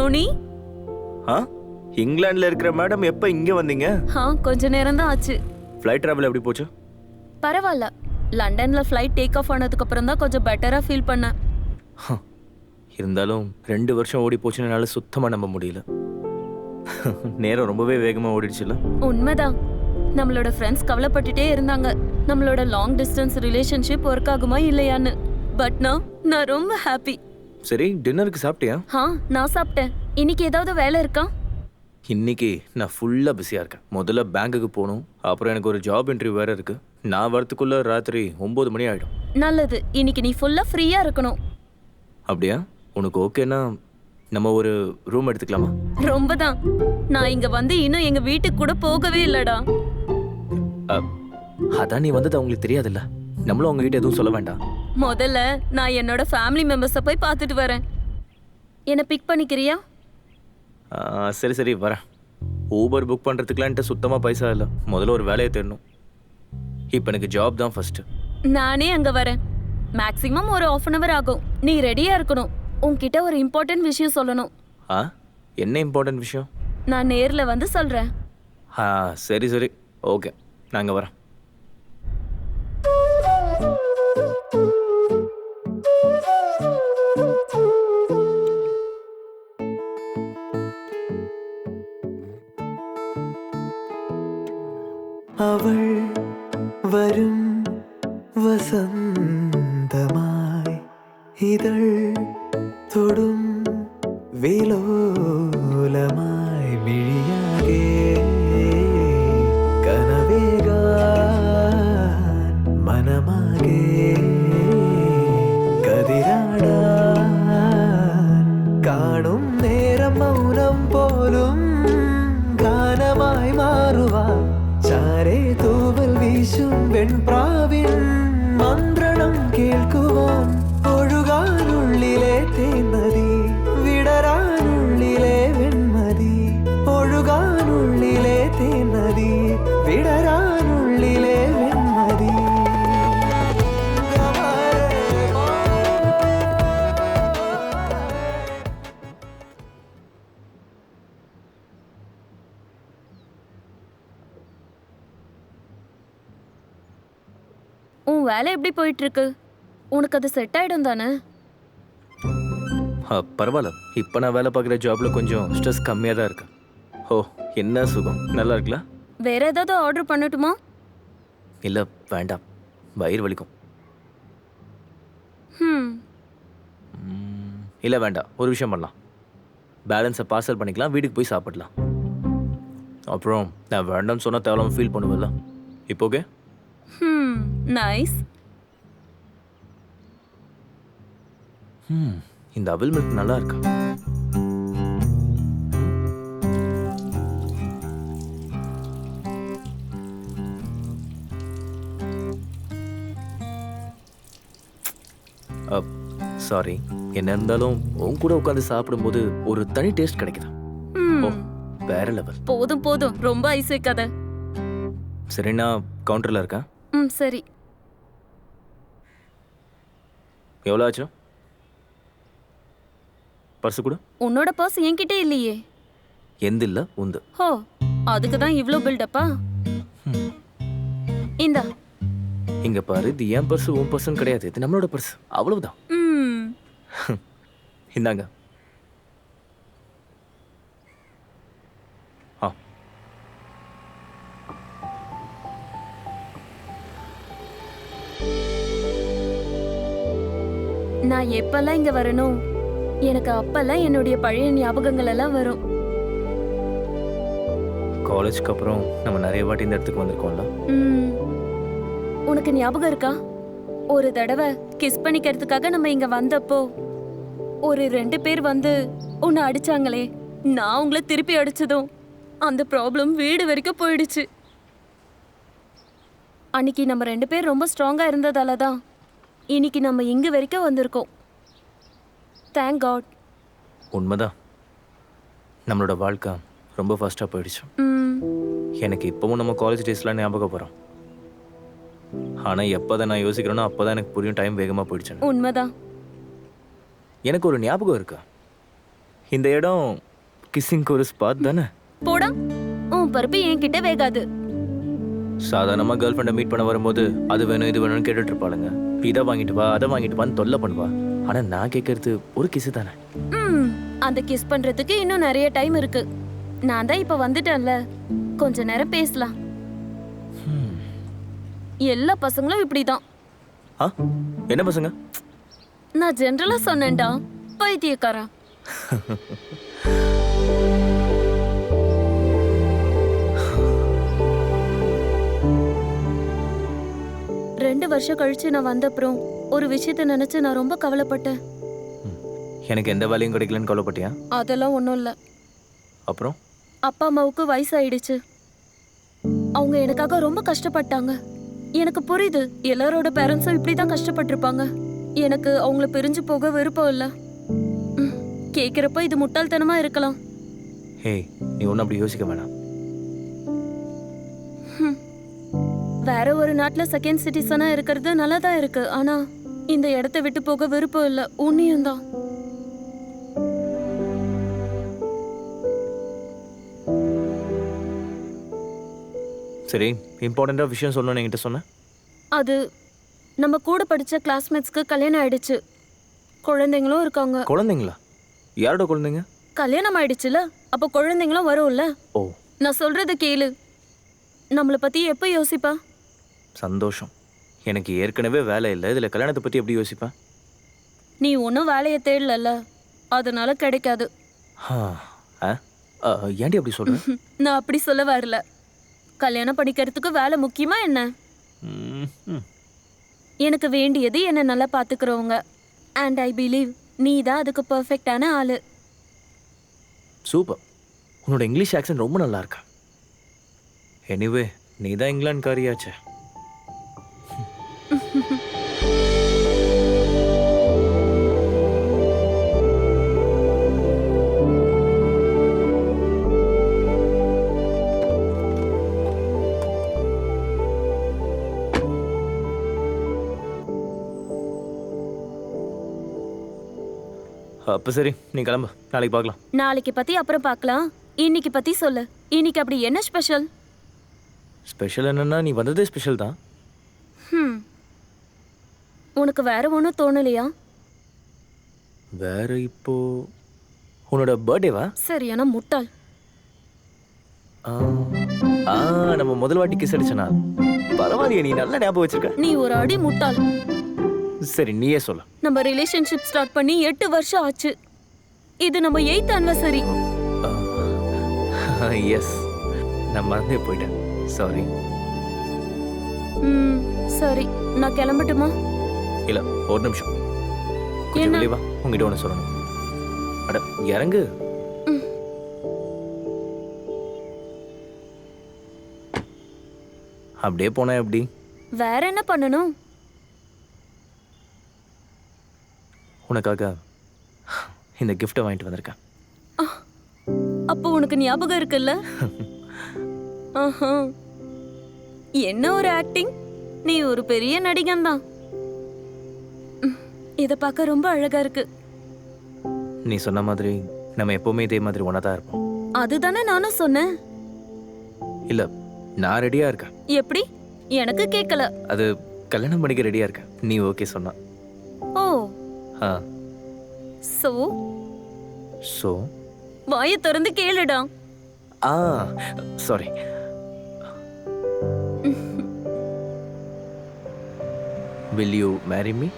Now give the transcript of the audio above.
டோனி. இங்கிலாந்துல இருக்கிற மேடம் எப்ப இங்க வந்தீங்க? கொஞ்ச நேரம் தான் ஆச்சு. ஃப்ளைட் டிராவல் எப்படி போச்சு? பரவாயில்ல. லண்டன்ல ஃப்ளைட் டேக் ஆஃப் ஆனதுக்கு அப்புறம் தான் கொஞ்சம் பெட்டரா ஃபீல் பண்ணேன். இருந்தாலும் 2 வருஷம் ஓடி போச்சுன்னு என்னால சுத்தமா நம்ப முடியல. நேரம் ரொம்பவே வேகமா ஓடிடுச்சுல. உண்மைதான். நம்மளோட ஃப்ரெண்ட்ஸ் கவலைப்பட்டுட்டே இருந்தாங்க நம்மளோட லாங் டிஸ்டன்ஸ் ரிலேஷன்ஷிப் ஒர்க் ஆகுமா இல்லையான்னு. பட் நான் ரொம்ப ஹாப்பி. சரி, டின்னருக்கு சாப்பிட்டியா? நான் சாப்பிட்டேன். இன்னைக்கு ஏதாவது வேலை இருக்கா? இன்னைக்கு நான் ஃபுல்லா பிஸியா இருக்கேன். முதல்ல பேங்க்குக்கு போகணும். அப்புறம் எனக்கு ஒரு ஜாப் இன்டர்வியூ வேற இருக்கு. நான் வரதுக்குள்ள ராத்திரி 9 மணி ஆயிடும். நல்லது. இன்னைக்கு நீ ஃபுல்லா ஃப்ரீயா இருக்கணும். அப்படியா? உனக்கு ஓகேனா நம்ம ஒரு ரூம் எடுத்துக்கலாமா? ரொம்பதான். நான் இங்க வந்து இன்னும் எங்க வீட்டுக்கு கூட போகவே இல்லடா. அதான் நீ வந்தது அவங்களுக்கு தெரியாதுல்ல. நம்மளும் அவங்க கிட்ட எதுவும் சொல்ல வேண்டாம். முதல்ல நான் என்னோட ஃபேமிலி மெம்பர்ஸை போய் பார்த்துட்டு வரேன். என்ன பிக் பண்ணிக்கிறியா? சரி சரி வரேன். ஊபர் புக் பண்ணுறதுக்குலான்ட்டு சுத்தமாக பைசா இல்லை. முதல்ல ஒரு வேலையை தேடணும். இப்போ எனக்கு ஜாப் தான் ஃபர்ஸ்ட். நானே அங்கே வரேன். மேக்ஸிமம் ஒரு 1/2 hour ஆகும். நீ ரெடியாக இருக்கணும். உன்கிட்ட ஒரு இம்பார்ட்டன்ட் விஷயம் சொல்லணும். என்ன இம்பார்ட்டன்ட் விஷயம்? நான் நேரில் வந்து சொல்கிறேன். சரி சரி ஓகே, நான் இங்கே வரேன். அவள் வரும் வசந்தமாய் இதழ் தொடும் விலோலமாய் விழியாகே கனவேகான் மனமாகே கதிராடான் காணும் நேரம் மௌனம் போலும் கானமாய் மாறுவான். சாரே தூவல் வீசும் வெண்பிராவின் மந்திரணம் கேட்குவான். ஒழுகானுள்ளிலே தேன்மதி விடரானுள்ளிலே வெண்மதி. ஒழுகானுள்ளிலே தேன்மதி விடரானுள்ளிலே வெண்மதி. உன் வேலை எப்படி போயிட்டு இருக்கு? உனக்கு அது செட் ஆயிடும் தானே? பரவாயில்ல. இப்போ நான் வேலை பார்க்குற ஜாப்ல கொஞ்சம் ஸ்ட்ரெஸ் கம்மியாக தான் இருக்கு. ஓ, என்ன சுகம். நல்லா இருக்குல்ல? வேற ஏதாவது ஆர்டர் பண்ணட்டுமா? இல்லை வேண்டாம், வயிறு வலிக்கும். இல்லை வேண்டாம், ஒரு விஷயம் பண்ணலாம். பேலன்ஸை பார்சல் பண்ணிக்கலாம், வீட்டுக்கு போய் சாப்பிடலாம். அப்புறம் நான் வேண்டாம்னு சொன்னால் தேவையில்லாமல் ஃபீல் பண்ணுவேன்ல. இப்போ ஓகே? நைஸ். இந்த அவில் மில்க் நல்லா இருக்கா? சாரி, என்ன இருந்தாலும் உன் கூட உட்காந்து சாப்பிடும்போது ஒரு தனி டேஸ்ட் கிடைக்குது. ஓ, வேற லெவல். போதும் போதும், ரொம்ப ஐஸ் வைக்காத. சரி, நான் கவுண்டர்ல இருக்கேன். சரி. எவ்வளோ ஆச்சு? பர்ஸ் கூட. உன்னோட பர்ஸ் என்கிட்ட இல்லையே. எந்த இல்ல உந்து. அதுக்கு தான் இவ்ளோ பில்டப்பா? இந்தா. இங்க பாரு, இது என் பர்ஸ் உன் பர்ஸ் கிடையாது. இது நம்மளோட பர்ஸ், அவ்வளவுதான். இந்தாங்க. நான் எப்பெல்லாம் இங்க வரணும், எனக்கு அப்பெல்லாம் என்னுடைய பழைய ஞாபகங்கள் எல்லாம் வரும். காலேஜ்க்கு அப்புறம் நம்ம நிறைய வாட்டி இந்த இடத்துக்கு வந்திருக்கோம்ல. உனக்கு ஞாபகம் இருக்கா? ஒரு தடவை கிஸ் பண்ணிக்கிறதுக்காக நம்ம இங்க வந்தப்போ ஒரு 2 பேர் வந்து உன்னை அடிச்சாங்களே, நான் உங்களை திருப்பி அடிச்சதும் அந்த ப்ராப்ளம் வீடு வரைக்கும் போயிடுச்சு. அன்னைக்கு நம்ம 2 பேர் ரொம்ப ஸ்ட்ராங்கா இருந்ததால தான் இன்னைக்கு நம்ம இங்க வரைக்கும் வந்திருக்கோம். Thank God. உண்மைதான், நம்மளோட வாழ்க்கை ரொம்ப ஃபாஸ்டா போயிடுச்சு. எனக்கு இப்பவும் நம்ம காலேஜ் டேஸ்லாம் ஞாபகம் வரும். ஆனா எப்பதான் நான் யோசிக்கிறேனோ அப்பதான் எனக்கு புரியும் டைம் வேகமா போயிடுச்சு. உண்மைதான். எனக்கு ஒரு ஞாபகம் இருக்கு. இந்த இடம் கிஸ்ஸிங்க்கு ஒரு ஸ்பாட் தானே? போடா, உன் பருப்பு என்கிட்ட வேகாது. சாதாரணமா கேர்ள் ஃப்ரெண்டை மீட் பண்ண வரும்போது அது வேணும் இது வேணும்னு கேட்டுட்டு இருப்பாளுங்க. இதை வாங்கிட்டு வா அதை வாங்கிட்டு வான்னு தொல்லை பண்ணுவா. ஆனா நான் கேட்கறது ஒரு கிஸ் தானே. அந்த கிஸ் பண்றதுக்கு இன்னும் நிறைய டைம் இருக்கு. நான் தான் இப்ப வந்துட்டேன்ல, கொஞ்ச நேரம் பேசலாம். எல்லா பசங்களும் இப்படிதான். ஆ என்ன பசங்க? நான் ஜெனரலா சொன்னேன்டா, பைத்தியக்காரா. 2 வருஷம் கழிச்சு நான் வந்த அப்புறம் ஒரு விஷயத்த நினைச்சு நான் ரொம்ப கவலைப்பட்டேன். எனக்கு எந்த வேலையும் கிடைக்கலன்னு கவலைப்பட்டியா? அதெல்லாம் ஒன்றும் இல்லை. அப்புறம் அப்பா அம்மாவுக்கு வயசாயிடுச்சு. அவங்க எனக்காக ரொம்ப கஷ்டப்பட்டாங்க. எனக்கு புரியுது, எல்லாரோட பேரண்ட்ஸும் இப்படிதான் கஷ்டப்பட்டிருப்பாங்க. எனக்கு அவங்கள பிரிஞ்சு போக விருப்பம் இல்லை. கேட்குறப்ப இது முட்டாள்தனமா இருக்கலாம். ஹேய், நீ ஒன்றும் அப்படி யோசிக்க வேணாம். வேற ஒரு நாட்டுல செகண்ட் சிட்டிசனா இருக்கிறது நல்லதா இருக்கு. ஆனா இந்த இடத்தை விட்டு போக விருப்பம் இல்லை. உன்னையும் தான். சரி, இம்பார்ட்டண்டா விஷயம் சொல்லணும்னு என்கிட்ட சொன்ன. அது நம்ம கூட படிச்ச கிளாஸ்மேட்ஸ்க்கு கல்யாணம் ஆயிடுச்சு. குழந்தைங்களும் இருக்காங்க. குழந்தைங்களா? யாரோட குழந்தைங்க? கல்யாணம் ஆயிடுச்சுல, அப்போ குழந்தைங்களும் வரும்ல. ஓ, நான் சொல்றத கேளு. நம்மள பத்தி எப்ப யோசிப்பா? சந்தோஷம். எனக்கு ஏற்கனவே வேலை இல்லை, இதுல கல்யாணத்தை பத்தி எப்படி யோசிப்பேன்? நீ ஒன்றும் வேலையை தேடல, அதனால கிடைக்காது. ஏன்டி அப்படி சொல்ற? நான் அப்படி சொல்ல வரல. கல்யாணம் பண்ணிக்கிறதுக்கு வேலை முக்கியமா என்ன? எனக்கு வேண்டியது என்ன நல்லா பாத்துக்கிறவங்க. அண்ட் ஐ பிலீவ் நீ தான் அதுக்கு பர்ஃபெக்டான ஆளு. சூப்பர். உன்னோட இங்கிலீஷ் ஆக்சன்ட் ரொம்ப நல்லா இருக்கா. எனிவே, நீ தான் இங்கிலாந்துக்காரியாச்சே. அப்ப சரி, நீ கிளம்பு, நாளைக்கு பார்க்கலாம். நாளைக்கு பத்தி அப்புறம் பார்க்கலாம். இன்னைக்கு பத்தி சொல்லு. இன்னைக்கு அப்படி என்ன ஸ்பெஷல்? ஸ்பெஷல் என்னன்னா, நீ வந்ததே ஸ்பெஷல் தான். உனக்கு வேற ஒன்றும் தோணலையா? வேற இப்போ உன்னோட பர்த்டேவா? சரியான முட்டாள். நம்ம முதல் வாட்டி கிஸ் அடிச்ச நாள். பரவாயில்லையே, நீ நல்லா ஞாபகம் வச்சிருக்க. நீ ஒரு அடி முட்டாள். சரி, நீயே சொல்ல. நம்ம ரிலேஷன்ஷிப் ஸ்டார்ட் பண்ணி 8 வருஷம் ஆச்சு. இது நம்ம 8th anniversary. எஸ், நான் மறந்தே போயிட்டேன். சாரி. சரி, நான் கிளம்பட்டுமா? இல்ல, ஒரு நிமிஷம். கொஞ்சம் வெளியே வா, உங்ககிட்ட ஒன்று சொல்லணும். அட இறங்கு. அப்படியே போனா எப்படி? வேற என்ன பண்ணணும்? உனக்காக இந்த கிஃப்டை வாங்கிட்டு வந்திருக்கேன். அப்போ உனக்கு ஞாபகம் இருக்குல்ல? என்ன ஒரு ஆக்டிங்! நீ ஒரு பெரிய நடிகன் தான். இத பார்க்க ரொம்ப அழகா இருக்கு. நீ சொன்ன மாதிரி நம்ம எப்பவுமே இதே மாதிரி ஒன்னா தான் இருப்போம். அதுதானே நானும் சொன்னேன். இல்ல, நான் ரெடியா இருக்கேன். எப்படி? எனக்கு கேட்கல. அது கல்யாணம் பண்ணிக்க ரெடியா இருக்கேன், நீ ஓகே சொன்னா. ஓ, சோ சோ வாயை திறந்து கேளுடா. Sorry. Will you marry me?